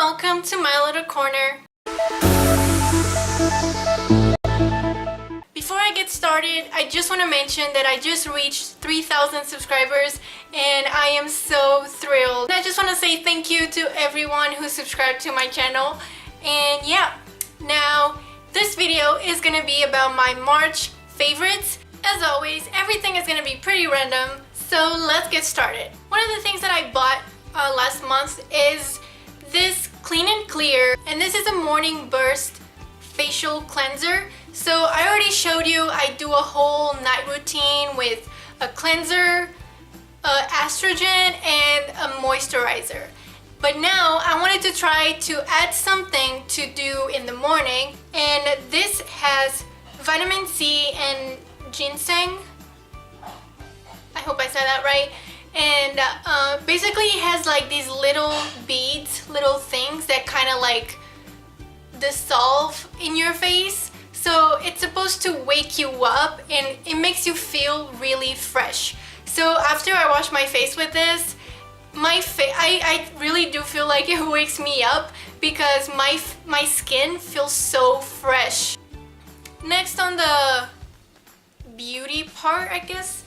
welcome to my little corner. Before I get started, I just want to mention that I just reached 3,000 subscribers and I am so thrilled. I just want to say thank you to everyone who subscribed to my channel. And yeah, now this video is going to be about my March favorites. As always, everything is going to be pretty random, so let's get started. One of the things that I bought last month is this Clean and Clear, and this is a Morning Burst facial cleanser. So I already showed you I do a whole night routine with a cleanser, estrogen, and a moisturizer. But now I wanted to try to add something to do in the morning, and this has vitamin C and ginseng. I hope I said that right. And basically it has like these little beads, little things that kind of like dissolve in your face. So it's supposed to wake you up and it makes you feel really fresh. So after I wash my face with this, I really do feel like it wakes me up because my skin feels so fresh. Next on the beauty part, I guess.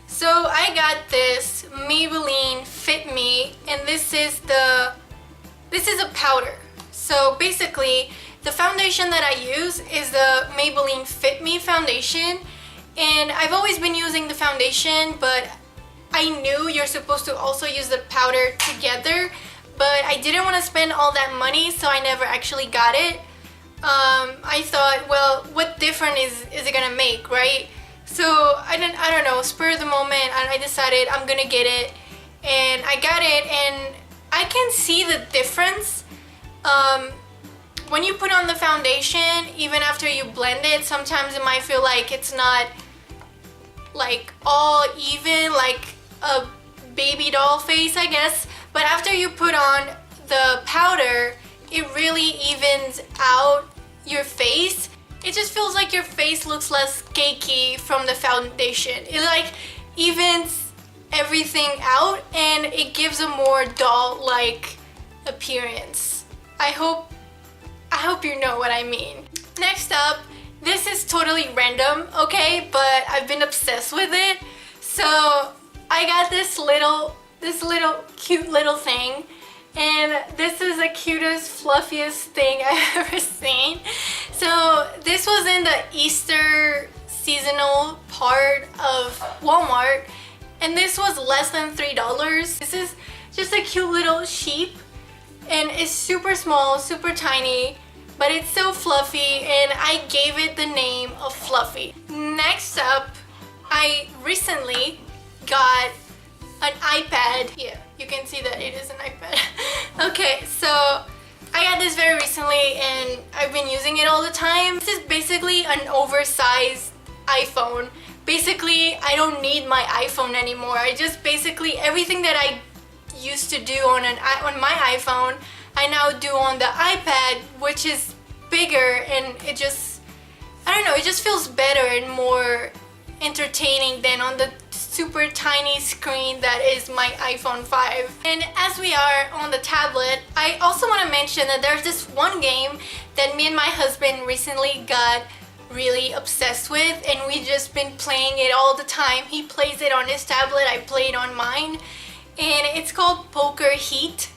So I got this Maybelline Fit Me, and this is a powder. So basically, the foundation that I use is the Maybelline Fit Me foundation, and I've always been using the foundation, but I knew you're supposed to also use the powder together, but I didn't want to spend all that money, so I never actually got it. I thought, well, what difference is it gonna make, right? So I don't know, spur of the moment, I decided I'm gonna get it, and I got it, and I can see the difference. When you put on the foundation, even after you blend it, sometimes it might feel like it's not like all even, like a baby doll face, I guess. But after you put on the powder, it really evens out your face. It just feels like your face looks less cakey from the foundation. It like evens everything out and it gives a more doll-like appearance. I hope you know what I mean. Next up, this is totally random, okay, but I've been obsessed with it. So I got this little cute little thing, and this is the cutest, fluffiest thing I've ever seen. So this was in the Easter seasonal part of Walmart, and this was less than $3. This is just a cute little sheep, and it's super small, super tiny, but it's so fluffy, and I gave it the name of Fluffy. Next up, I recently got an iPad. Yeah, you can see that it is an iPad. Okay, so I got this very recently and I've been using it all the time. This is basically an oversized iPhone. Basically, I don't need my iPhone anymore. I just basically everything that I used to do on my iPhone, I now do on the iPad, which is bigger, and it just, I don't know, it just feels better and more entertaining than on the super tiny screen that is my iPhone 5. And as we are on the tablet, I also want to mention that there's this one game that me and my husband recently got really obsessed with, and we just been playing it all the time. He plays it on his tablet, I play it on mine, and it's called Poker Heat.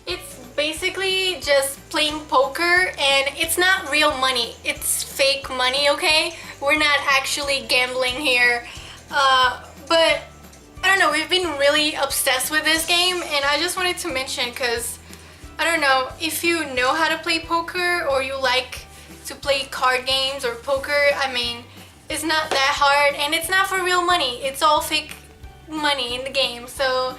It's basically just playing poker, and it's not real money, it's fake money, okay? We're not actually gambling here. But I don't know, we've been really obsessed with this game, and I just wanted to mention because I don't know if you know how to play poker or you like to play card games or poker. I mean, it's not that hard, and it's not for real money, it's all fake money in the game. So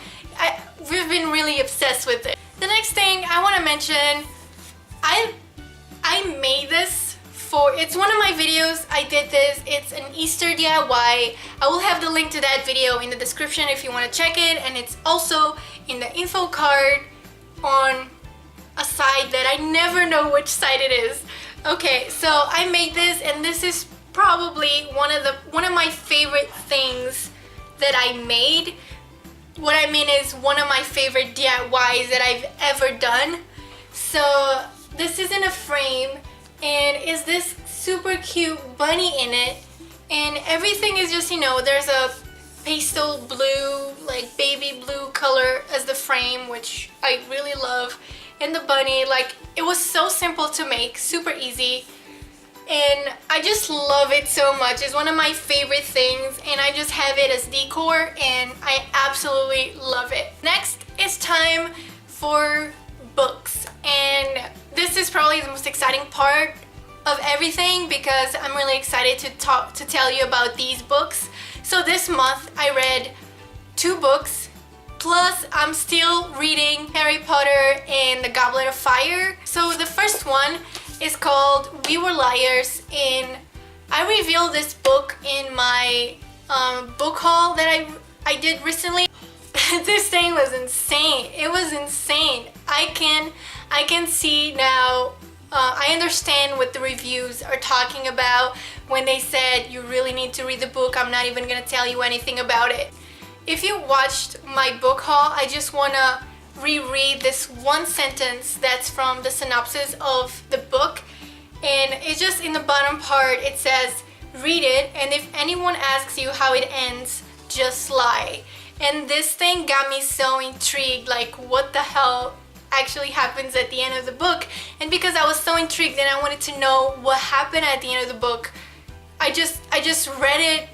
we've been really obsessed with it. The next thing I want to mention, I made this. It's one of my videos. I did this. It's an Easter DIY. I will have the link to that video in the description if you want to check it, and it's also in the info card on a side that I never know which side it is. Okay, so I made this, and this is probably one of my favorite things that I made. What I mean is one of my favorite DIY DIYs that I've ever done. So this is in a frame and is this super cute bunny in it, and everything is just, you know, there's a pastel blue, like baby blue color as the frame, which I really love, and the bunny, like, it was so simple to make, super easy, and I just love it so much. It's one of my favorite things, and I just have it as decor and I absolutely love it. Next, it's time for books, and this is probably the most exciting part of everything because I'm really excited to tell you about these books. So this month I read 2 books, plus I'm still reading Harry Potter and the Goblet of Fire. So the first one is called We Were Liars, and I revealed this book in my book haul that I did recently. This thing was insane. It was insane. I can see now. I understand what the reviews are talking about when they said you really need to read the book. I'm not even gonna tell you anything about it. If you watched my book haul, I just wanna reread this one sentence that's from the synopsis of the book, and it's just in the bottom part. It says, read it, and if anyone asks you how it ends, just lie. And this thing got me so intrigued, like what the hell actually happens at the end of the book. And because I was so intrigued and I wanted to know what happened at the end of the book, I just read it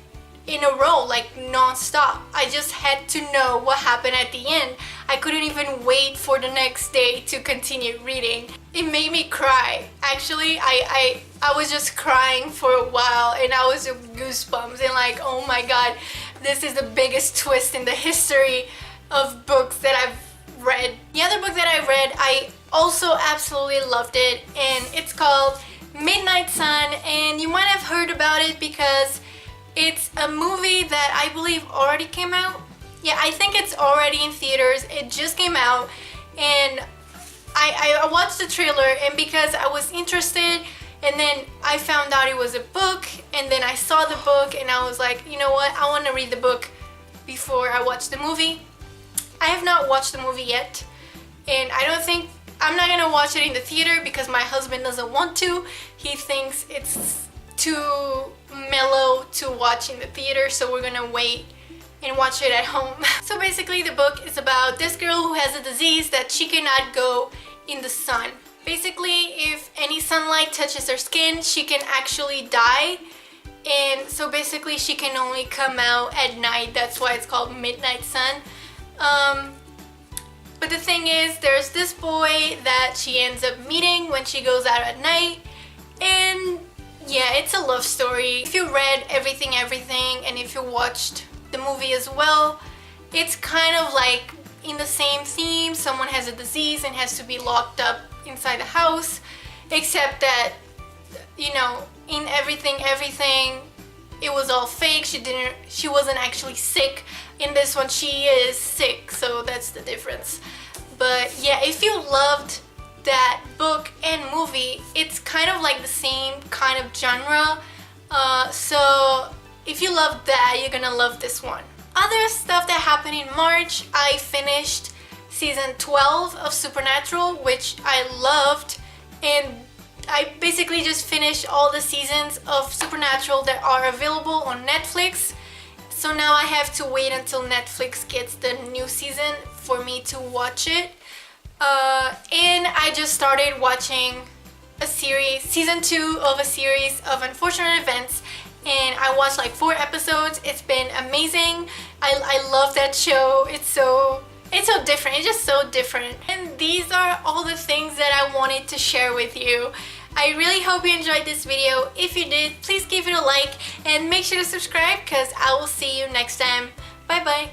in a row, like non-stop. I just had to know what happened at the end. I couldn't even wait for the next day to continue reading. It made me cry. Actually, I was just crying for a while, and I was with goosebumps and like, oh my god, this is the biggest twist in the history of books that I've read. The other book that I read, I also absolutely loved it, and it's called Midnight Sun, and you might have heard about it because it's a movie that I believe already came out. Yeah, I think it's already in theaters. It just came out, and I watched the trailer, and because I was interested, and then I found out it was a book, and then I saw the book, and I was like, you know what, I want to read the book before I watch the movie. I have not watched the movie yet, and I'm not gonna watch it in the theater because my husband doesn't want to. He thinks it's too mellow to watch in the theater, so we're gonna wait and watch it at home. So basically the book is about this girl who has a disease that she cannot go in the sun. Basically, if any sunlight touches her skin, she can actually die, and so basically she can only come out at night. That's why it's called Midnight Sun. But the thing is, there's this boy that she ends up meeting when she goes out at night, and yeah, it's a love story. If you read Everything Everything and if you watched the movie as well, it's kind of like in the same theme. Someone has a disease and has to be locked up inside the house, except that, you know, in Everything Everything, it was all fake. She wasn't actually sick. In this one, she is sick, so that's the difference. But yeah, if you loved that book and movie, it's kind of like the same kind of genre. So if you love that, you're gonna love this one. Other stuff that happened in March, I finished season 12 of Supernatural, which I loved, and I basically just finished all the seasons of Supernatural that are available on Netflix. So now I have to wait until Netflix gets the new season for me to watch it. And I just started watching a series, season 2 of a series of Unfortunate Events, and I watched like 4 episodes. It's been amazing. I love that show. It's so different. It's just so different. And these are all the things that I wanted to share with you. I really hope you enjoyed this video. If you did, please give it a like and make sure to subscribe because I will see you next time. Bye bye.